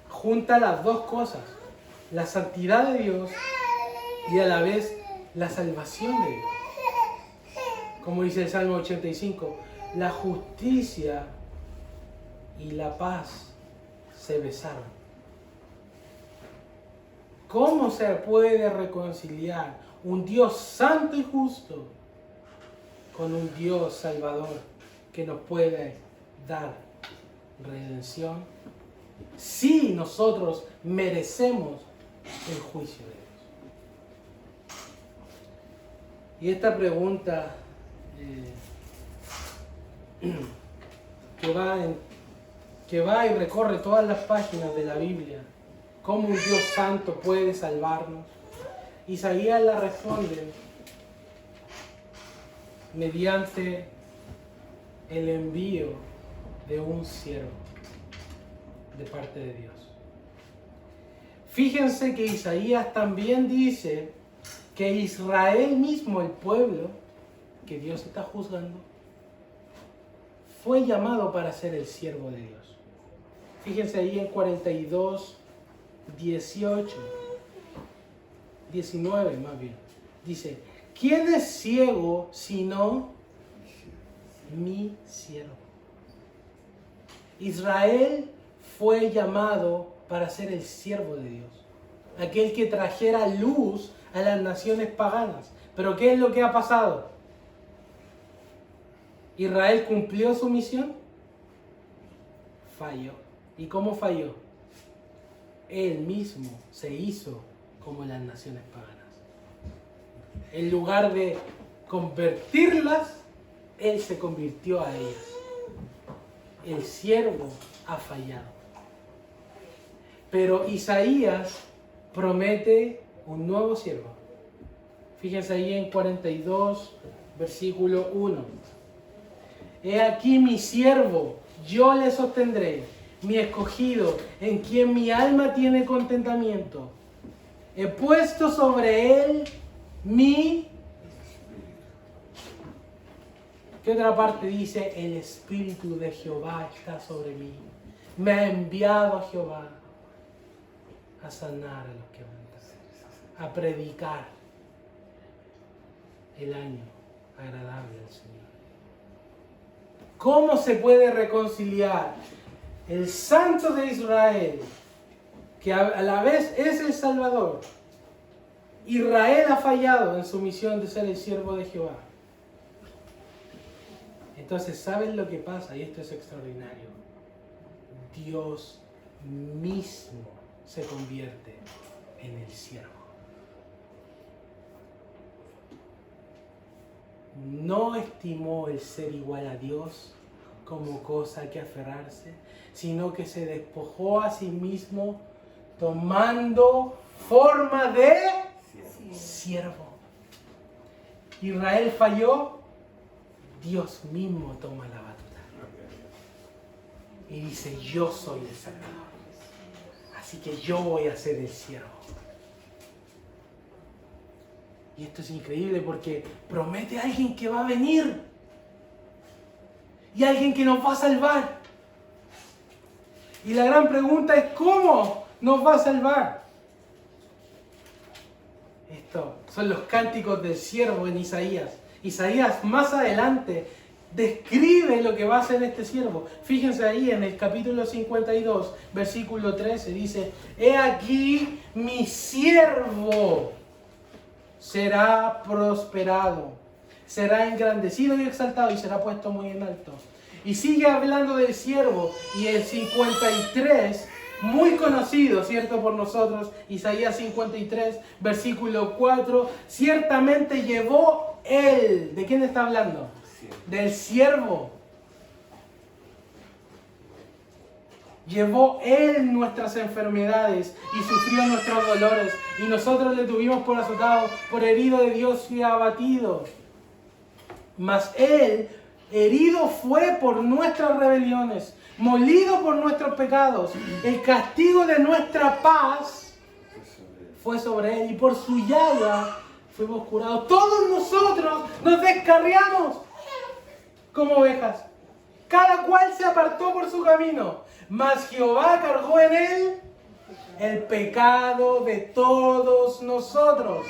junta las dos cosas, la santidad de Dios y a la vez la salvación de Dios. Como dice el Salmo 85, la justicia y la paz se besaron. ¿Cómo se puede reconciliar un Dios santo y justo con un Dios salvador que nos puede dar redención si nosotros merecemos el juicio de Dios? Y esta pregunta que va y recorre todas las páginas de la Biblia, ¿cómo un Dios santo puede salvarnos? Isaías la responde mediante el envío de un siervo de parte de Dios. Fíjense que Isaías también dice que Israel mismo, el pueblo que Dios está juzgando, fue llamado para ser el siervo de Dios. Fíjense ahí en 42, 18, 19 más bien. Dice, ¿quién es ciego sino mi siervo? Israel fue llamado para ser el siervo de Dios, aquel que trajera luz a las naciones paganas. Pero ¿qué es lo que ha pasado? ¿Israel cumplió su misión? Falló. ¿Y cómo falló? Él mismo se hizo como las naciones paganas. En lugar de convertirlas, Él se convirtió a ellas. El siervo ha fallado. Pero Isaías promete un nuevo siervo. Fíjense ahí en 42, versículo 1. He aquí mi siervo, yo le sostendré, mi escogido, en quien mi alma tiene contentamiento. He puesto sobre él mi... ¿Qué otra parte dice? El Espíritu de Jehová está sobre mí. Me ha enviado a Jehová a sanar a los quebrantados, a predicar el año agradable al Señor. ¿Cómo se puede reconciliar el Santo de Israel, que a la vez es el Salvador? Israel ha fallado en su misión de ser el siervo de Jehová. Entonces, ¿saben lo que pasa? Y esto es extraordinario. Dios mismo se convierte en el siervo. No estimó el ser igual a Dios como cosa que aferrarse, sino que se despojó a sí mismo tomando forma de siervo. Israel falló, Dios mismo toma la batuta y dice, yo soy el Salvador, así que yo voy a ser el siervo. Y esto es increíble porque promete a alguien que va a venir. y alguien que nos va a salvar. Y la gran pregunta es, ¿cómo nos va a salvar? Estos son los cánticos del siervo en Isaías. Isaías más adelante describe lo que va a hacer este siervo. Fíjense ahí en el capítulo 52, versículo 13, dice: he aquí mi siervo será prosperado, será engrandecido y exaltado y será puesto muy en alto. Y sigue hablando del siervo, y el 53, muy conocido, ¿cierto?, por nosotros, Isaías 53, versículo 4, ciertamente llevó él. ¿De quién está hablando? Del siervo. Llevó él nuestras enfermedades y sufrió nuestros dolores, y nosotros le tuvimos por azotado, por herido de Dios y abatido. Mas él herido fue por nuestras rebeliones, molido por nuestros pecados. El castigo de nuestra paz fue sobre él, y por su llaga fuimos curados. Todos nosotros nos descarriamos como ovejas, cada cual se apartó por su camino, mas Jehová cargó en él el pecado de todos nosotros.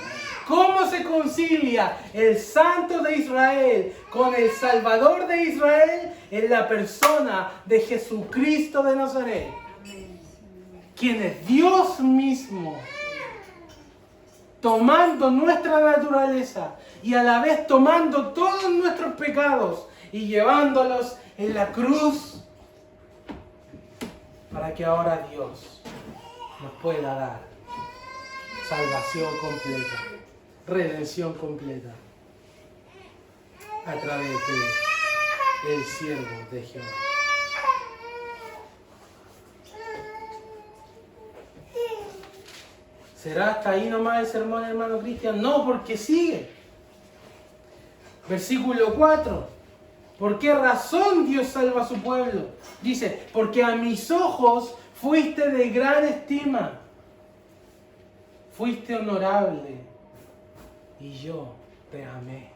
¿Cómo se concilia el Santo de Israel con el Salvador de Israel? En la persona de Jesucristo de Nazaret, quien es Dios mismo, tomando nuestra naturaleza y a la vez tomando todos nuestros pecados y llevándolos en la cruz, para que ahora Dios nos pueda dar salvación completa, redención completa, a través de el siervo de Jehová. ¿Será hasta ahí nomás el sermón, hermano Cristian? No, porque sigue. Versículo 4. ¿Por qué razón Dios salva a su pueblo? Dice: porque a mis ojos fuiste de gran estima, fuiste honorable, y yo te amé.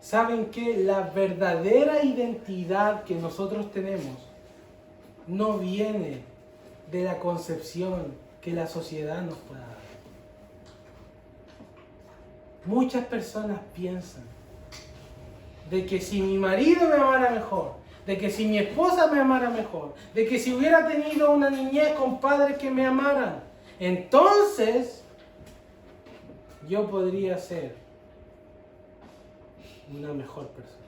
¿Saben qué? La verdadera identidad que nosotros tenemos no viene de la concepción que la sociedad nos pueda dar. Muchas personas piensan de que si mi marido me amara mejor, de que si mi esposa me amara mejor, de que si hubiera tenido una niñez con padres que me amaran, entonces yo podría ser una mejor persona.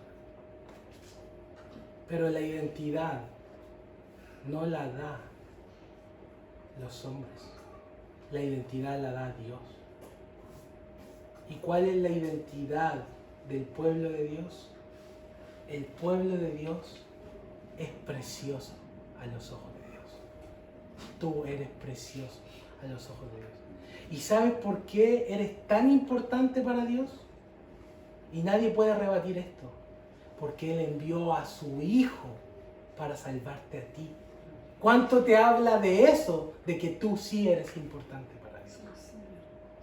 Pero la identidad no la da los hombres, la identidad la da Dios. ¿Y cuál es la identidad del pueblo de Dios? El pueblo de Dios es precioso a los ojos de Dios. Tú eres precioso a los ojos de Dios. ¿Y sabes por qué eres tan importante para Dios? Y nadie puede rebatir esto. Porque Él envió a su Hijo para salvarte a ti. ¿Cuánto te habla de eso? De que tú sí eres importante para Dios.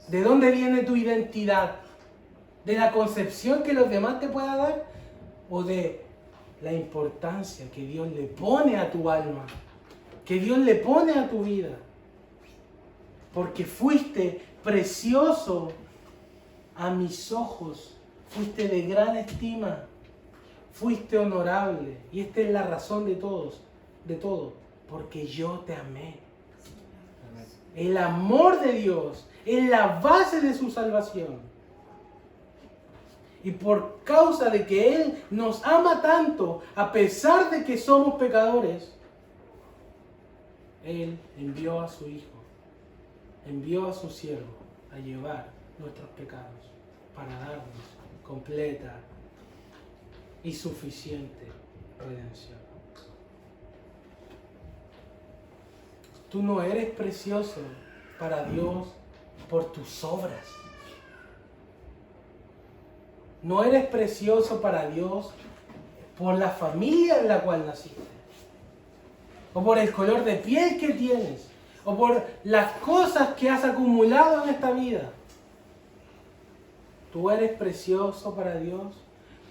¿De dónde viene tu identidad? ¿De la concepción que los demás te puedan dar? ¿O de la importancia que Dios le pone a tu alma? Que Dios le pone a tu vida. Porque fuiste precioso a mis ojos. Fuiste de gran estima. Fuiste honorable. Y esta es la razón de todo. Porque yo te amé. El amor de Dios es la base de su salvación. Y por causa de que Él nos ama tanto, a pesar de que somos pecadores, Él envió a su Hijo, envió a su siervo a llevar nuestros pecados para darnos completa y suficiente redención. Tú no eres precioso para Dios por tus obras. No eres precioso para Dios por la familia en la cual naciste, o por el color de piel que tienes, o por las cosas que has acumulado en esta vida. Tú eres precioso para Dios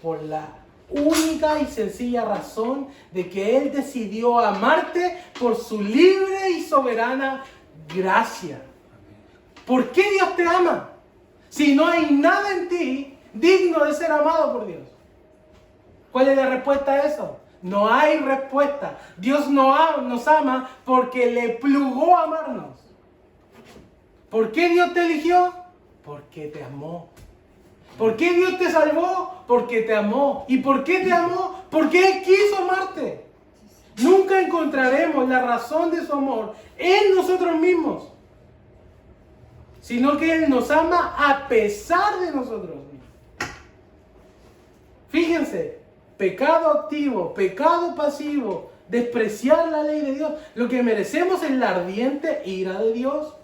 por la única y sencilla razón de que Él decidió amarte por su libre y soberana gracia. ¿Por qué Dios te ama? Si no hay nada en ti digno de ser amado por Dios. ¿Cuál es la respuesta a eso? No hay respuesta. Dios nos ama porque le plugó amarnos. ¿Por qué Dios te eligió? Porque te amó. ¿Por qué Dios te salvó? Porque te amó. ¿Y por qué te amó? Porque Él quiso amarte. Nunca encontraremos la razón de su amor en nosotros mismos, sino que Él nos ama a pesar de nosotros mismos. Fíjense, pecado activo, pecado pasivo, despreciar la ley de Dios. Lo que merecemos es la ardiente ira de Dios.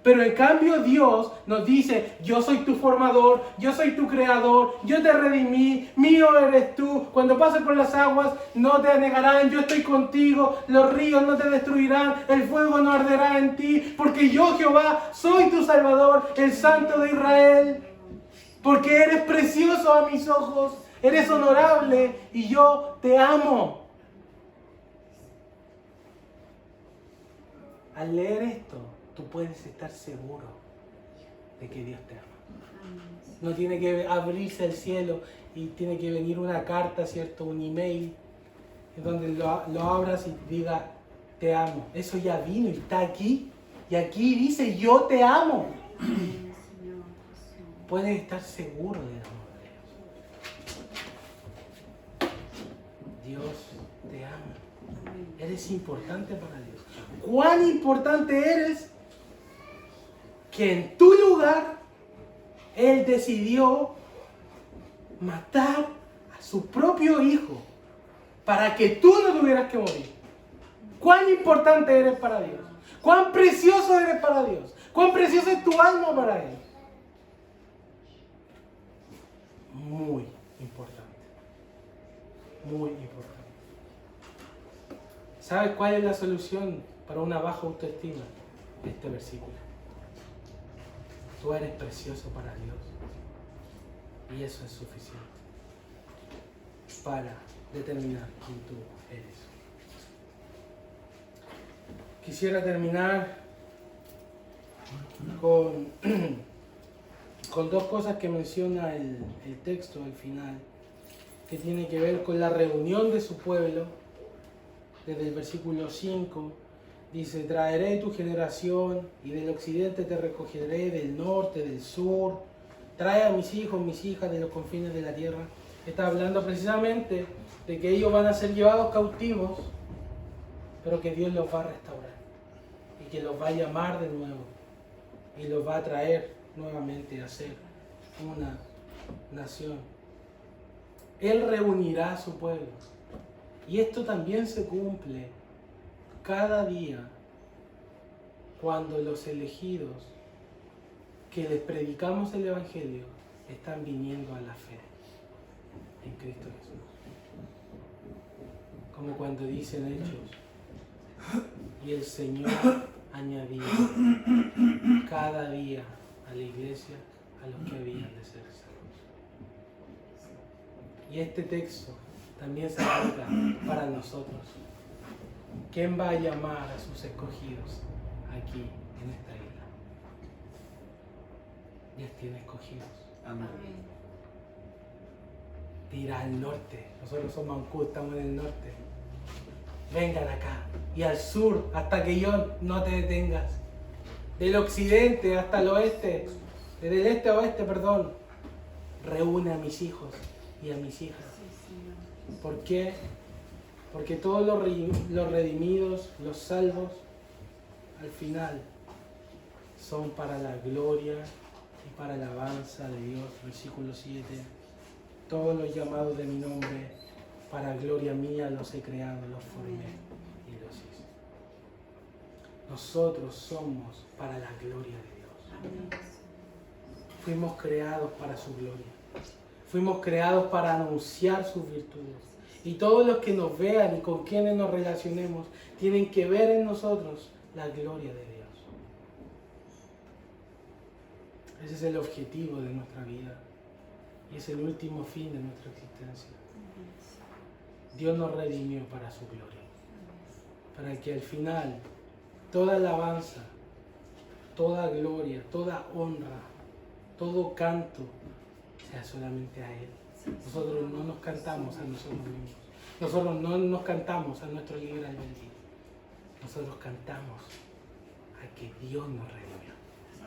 Pero en cambio Dios nos dice, yo soy tu formador, yo soy tu creador, yo te redimí, mío eres tú. Cuando pases por las aguas no te anegarán, yo estoy contigo, los ríos no te destruirán, el fuego no arderá en ti, porque yo Jehová soy tu Salvador, el Santo de Israel. Porque eres precioso a mis ojos, eres honorable y yo te amo. Al leer esto, tú puedes estar seguro de que Dios te ama. No tiene que abrirse el cielo y tiene que venir una carta, ¿cierto? Un email, en donde lo abras y diga, te amo. Eso ya vino y está aquí. Y aquí dice, yo te amo. Puedes estar seguro del amor de Dios. Dios te ama. Eres importante para Dios. ¿Cuán importante eres? Que en tu lugar Él decidió matar a su propio hijo para que tú no tuvieras que morir. ¿Cuán importante eres para Dios? ¿Cuán precioso eres para Dios? ¿Cuán preciosa es tu alma para Él? Muy importante. Muy importante. ¿Sabes cuál es la solución para una baja autoestima? Este versículo. Tú eres precioso para Dios. Y eso es suficiente para determinar quién tú eres. Quisiera terminar con dos cosas que menciona el texto al final, que tiene que ver con la reunión de su pueblo. Desde el versículo 5 dice, traeré tu generación y del occidente te recogeré, del norte, del sur. Trae a mis hijos, mis hijas de los confines de la tierra. Está hablando precisamente de que ellos van a ser llevados cautivos, pero que Dios los va a restaurar y que los va a llamar de nuevo y los va a traer nuevamente a ser una nación. Él reunirá a su pueblo. Y esto también se cumple cada día cuando los elegidos que les predicamos el Evangelio están viniendo a la fe en Cristo Jesús. Como cuando dicen Hechos, y el Señor añadía cada día a la iglesia a los que habían de ser salvos. Y este texto también se aplica para nosotros. ¿Quién va a llamar a sus escogidos aquí en esta isla? Dios tiene escogidos. Amén. Dirá al norte. Nosotros somos Mancú, estamos en el norte. Vengan acá. Y al sur, hasta que yo no te detengas. Del occidente hasta el oeste. Desde el este a oeste, perdón. Reúne a mis hijos y a mis hijas. ¿Por qué? Porque todos los redimidos, los salvos, al final son para la gloria y para la alabanza de Dios. Versículo 7. Todos los llamados de mi nombre, para gloria mía los he creado, los formé y los hice. Nosotros somos para la gloria de Dios. Fuimos creados para su gloria. Fuimos creados para anunciar sus virtudes. Y todos los que nos vean y con quienes nos relacionemos tienen que ver en nosotros la gloria de Dios. Ese es el objetivo de nuestra vida. y es el último fin de nuestra existencia. Dios nos redimió para su gloria, para que al final toda alabanza, toda gloria, toda honra, todo canto sea solamente a Él. Nosotros no nos cantamos a nosotros mismos. Nosotros no nos cantamos a nuestro libre albedrío. Nosotros cantamos a que Dios nos redimió.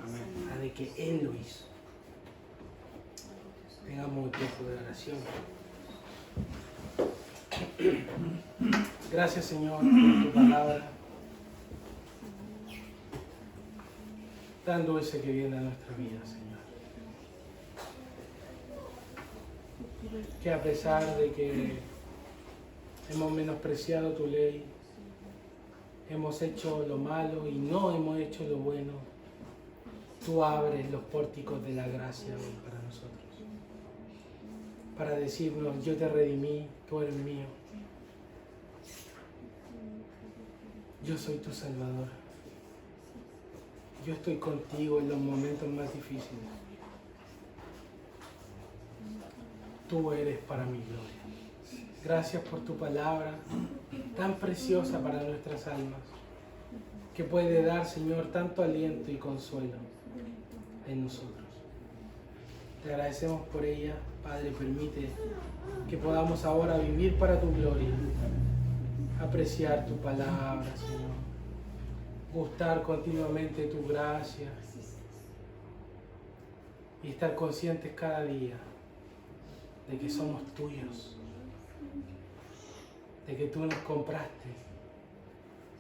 Amén. A de que Él lo hizo. Tengamos un tiempo de oración. Gracias, Señor, por tu palabra tan dulce que viene a nuestra vida, Señor. Que a pesar de que hemos menospreciado tu ley, hemos hecho lo malo y no hemos hecho lo bueno, tú abres los pórticos de la gracia hoy para nosotros. Para decirnos, yo te redimí, tú eres mío. Yo soy tu Salvador. Yo estoy contigo en los momentos más difíciles. Tú eres para mi gloria. Gracias por tu palabra tan preciosa para nuestras almas, que puede dar, Señor, tanto aliento y consuelo en nosotros. Te agradecemos por ella, Padre. Permite que podamos ahora vivir para tu gloria, apreciar tu palabra, Señor, gustar continuamente tu gracia y estar conscientes cada día de que somos tuyos, de que tú nos compraste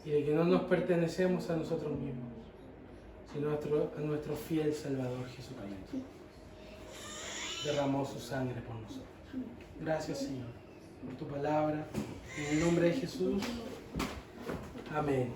y de que no nos pertenecemos a nosotros mismos, sino a nuestro fiel Salvador Jesucristo. Derramó su sangre por nosotros. Gracias, Señor, por tu palabra. En el nombre de Jesús. Amén.